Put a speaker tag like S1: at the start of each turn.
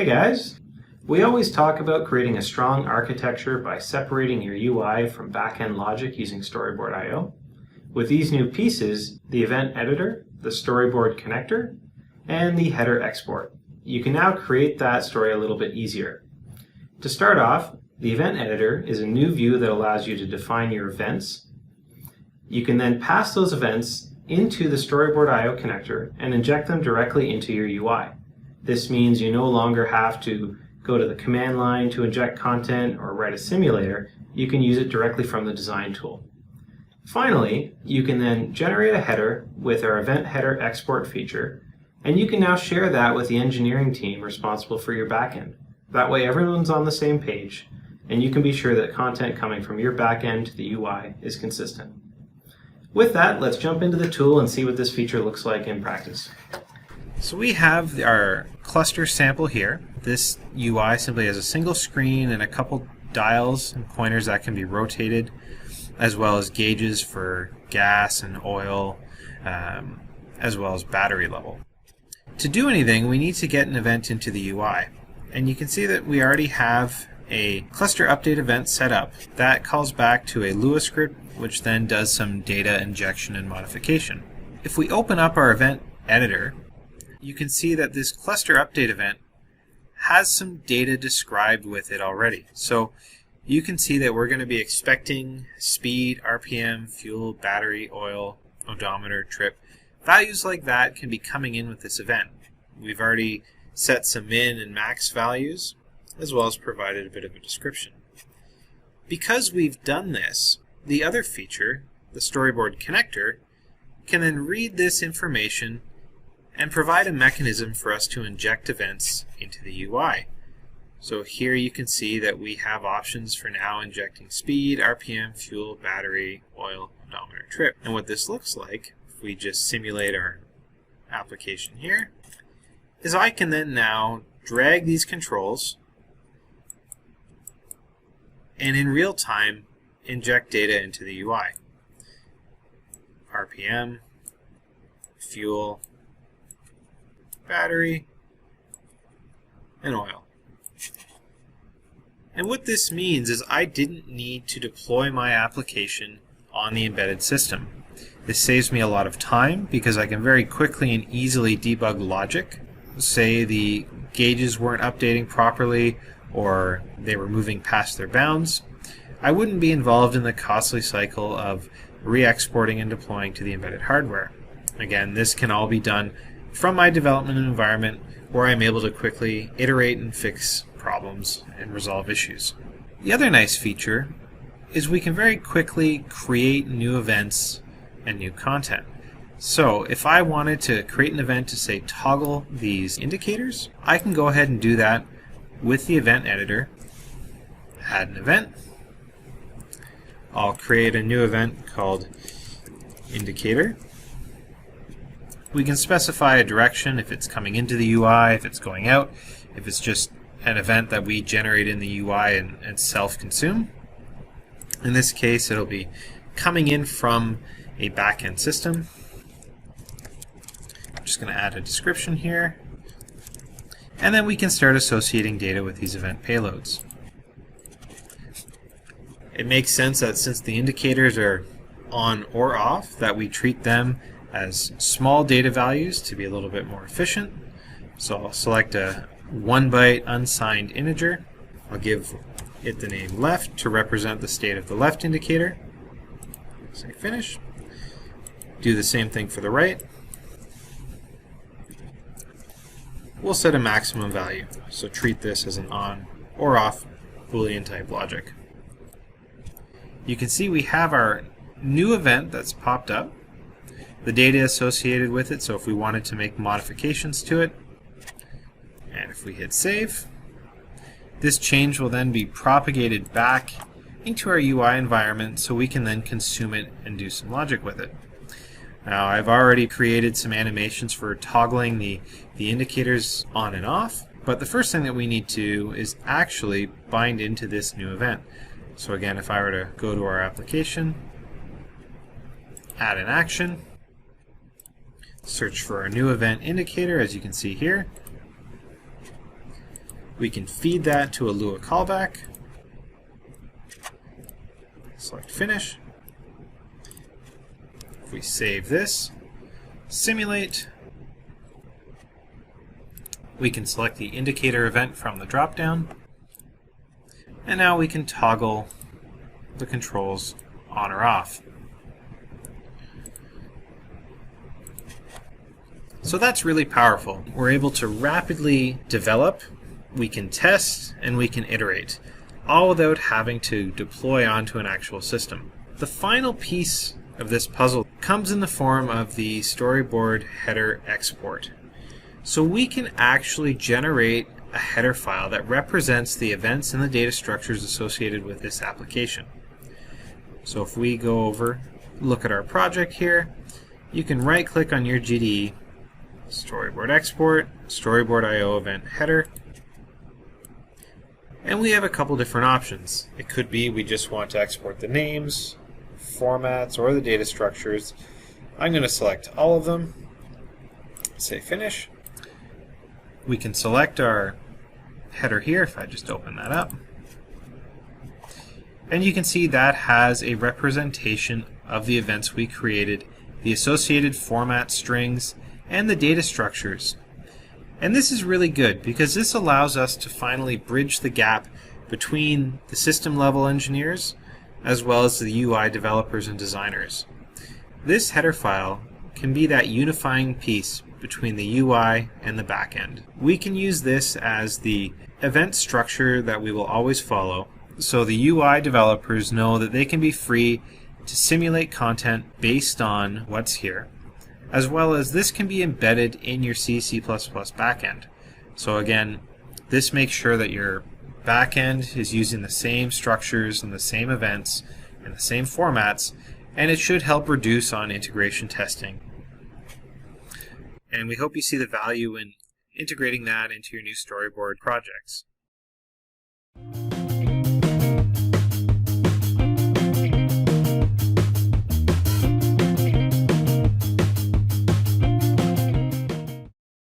S1: guys! We always talk about creating a strong architecture by separating your UI from back-end logic using Storyboard I/O. With these new pieces, the event editor, the Storyboard connector, and the header export, you can now create that story a little bit easier. To start off, the event editor is a new view that allows you to define your events. You can then pass those events into the Storyboard I/O connector and inject them directly into your UI. This means you no longer have to go to the command line to inject content or write a simulator. You can use it directly from the design tool. Finally, you can then generate a header with our event header export feature, and you can now share that with the engineering team responsible for your backend. That way everyone's on the same page, and you can be sure that content coming from your backend to the UI is consistent. With that, let's jump into the tool and see what this feature looks like in practice.
S2: So we have our cluster sample here. This UI simply has a single screen and a couple dials and pointers that can be rotated, as well as gauges for gas and oil, as well as battery level. To do anything, we need to get an event into the UI. And you can see that we already have a cluster update event set up that calls back to a Lua script, which then does some data injection and modification. If we open up our event editor, you can see that this cluster update event has some data described with it already. So you can see that we're going to be expecting speed, RPM, fuel, battery, oil, odometer, trip. Values like that can be coming in with this event. We've already set some min and max values, as well as provided a bit of a description. Because we've done this, the other feature, the Storyboard connector, can then read this information and provide a mechanism for us to inject events into the UI. So here you can see that we have options for now injecting speed, RPM, fuel, battery, oil, odometer, trip. And what this looks like, if we just simulate our application here, is I can then now drag these controls and in real time inject data into the UI. RPM, fuel, battery, and oil. And what this means is I didn't need to deploy my application on the embedded system. This saves me a lot of time because I can very quickly and easily debug logic. Say the gauges weren't updating properly or they were moving past their bounds. I wouldn't be involved in the costly cycle of re-exporting and deploying to the embedded hardware. Again, this can all be done from my development environment where I'm able to quickly iterate and fix problems and resolve issues. The other nice feature is we can very quickly create new events and new content. So if I wanted to create an event to say toggle these indicators, I can go ahead and do that with the event editor. Add an event. I'll create a new event called indicator. We can specify a direction if it's coming into the UI, if it's going out, if it's just an event that we generate in the UI and self-consume. In this case, it'll be coming in from a back-end system. I'm just going to add a description here. And then we can start associating data with these event payloads. It makes sense that since the indicators are on or off, that we treat them as small data values to be a little bit more efficient. So I'll select a 1 byte unsigned integer. I'll give it the name left to represent the state of the left indicator. Say finish. Do the same thing for the right. We'll set a maximum value, so treat this as an on or off Boolean type logic. You can see we have our new event that's popped up, the data associated with it, so if we wanted to make modifications to it, and if we hit save, this change will then be propagated back into our UI environment so we can then consume it and do some logic with it. Now I've already created some animations for toggling the indicators on and off, but the first thing that we need to do is actually bind into this new event. So again, if I were to go to our application, add an action, search for a new event indicator, as you can see here. We can feed that to a Lua callback. Select Finish. If we save this, simulate, we can select the indicator event from the drop-down, and now we can toggle the controls on or off. So that's really powerful. We're able to rapidly develop, we can test, and we can iterate, all without having to deploy onto an actual system. The final piece of this puzzle comes in the form of the storyboard header export. So we can actually generate a header file that represents the events and the data structures associated with this application. So if we go over, look at our project here, you can right-click on your GDE, Storyboard Export, Storyboard IO Event Header, and we have a couple different options. It could be we just want to export the names, formats, or the data structures. I'm going to select all of them, say Finish. We can select our header here if I just open that up. And you can see that has a representation of the events we created, the associated format strings, and the data structures. And this is really good because this allows us to finally bridge the gap between the system level engineers as well as the UI developers and designers. This header file can be that unifying piece between the UI and the backend. We can use this as the event structure that we will always follow, so the UI developers know that they can be free to simulate content based on what's here, as well as this can be embedded in your C++ backend. So again, this makes sure that your backend is using the same structures and the same events and the same formats, and it should help reduce on integration testing. And we hope you see the value in integrating that into your new storyboard projects.